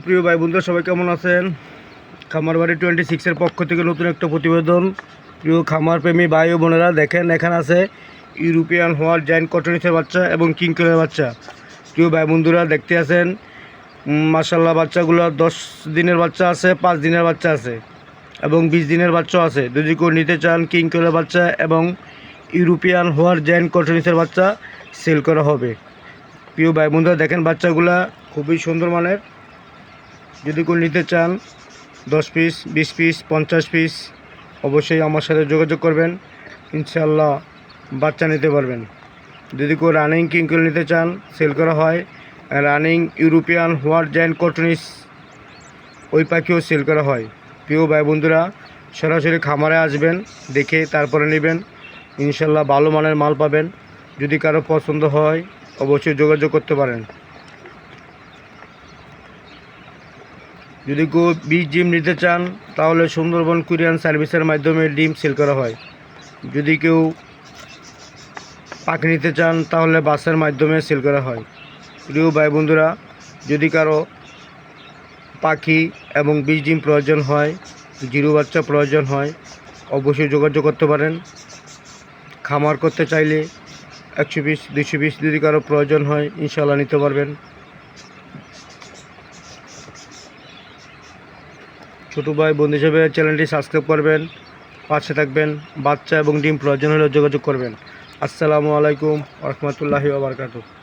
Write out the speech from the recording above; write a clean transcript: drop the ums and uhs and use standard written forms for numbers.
প্রিয় ভাই বন্ধুরা, সবাই কেমন আছেন? খামারবাড়ি 26-এর পক্ষ থেকে নতুন একটা প্রতিবেদন। প্রিয় খামার প্রেমী ভাই ও বোনেরা, দেখেন এখানে আছে ইউরোপিয়ান হোয়াইট জায়ান্ট কটনিসের বাচ্চা এবং কিংকলের বাচ্চা। প্রিয় ভাই বন্ধুরা, দেখতে আছেন মাশাআল্লাহ, বাচ্চাগুলো 10 দিনের বাচ্চা আছে, 5 দিনের বাচ্চা আছে এবং 20 দিনের বাচ্চাও আছে। যদি কেউ নিতে চান, কিংকলের বাচ্চা এবং ইউরোপিয়ান হোয়াইট জায়ান্ট কটনিসের বাচ্চা সেল করা হবে। প্রিয় ভাই বন্ধুরা, দেখেন বাচ্চাগুলা খুবই সুন্দর মানের। যদি কেউ নিতে চান 10 পিস, 20 পিস, 50 পিস, অবশ্যই আমার সাথে যোগাযোগ করবেন, ইনশাআল্লাহ বাচ্চা নিতে পারবেন। যদি কেউ রানিং কিংকল নিতে চান, সেল করা হয়। রানিং ইউরোপিয়ান হোয়াইট জায়ান্ট কটনিস ওই পাখিও সেল করা হয়। প্রিয় ভাই বন্ধুরা, সরাসরি খামারে আসবেন, দেখে তারপরে নেবেন, ইনশাআল্লাহ ভালো মানের মাল পাবেন। যদি কারো পছন্দ হয় অবশ্যই যোগাযোগ করতে পারেন। যদি কেউ বীজ ডিম নিতে চান, তাহলে সুন্দরবন কুরিয়ান সার্ভিসের মাধ্যমে ডিম সেল করা হয়। যদি কেউ পাখি নিতে চান, তাহলে বাসের মাধ্যমে সেল করা হয়। প্রিয় ভাই বন্ধুরা, যদি কারো পাখি এবং বীজ ডিম প্রয়োজন হয়, জিরো বাচ্চা প্রয়োজন হয়, অবশ্যই যোগাযোগ করতে পারেন। খামার করতে চাইলে 100 পিস, 200 পিস যদি কারো প্রয়োজন হয়, ইনশাআল্লাহ নিতে পারবেন। ছোটো ভাই বন্ধু হিসেবে চ্যানেলটি সাবস্ক্রাইব করবেন, পাশে থাকবেন। বাচ্চা এবং ডিম প্রয়োজন হলে যোগাযোগ করবেন। আসসালামু আলাইকুম ওয়া রাহমাতুল্লাহি ওয়া বারাকাতুহু।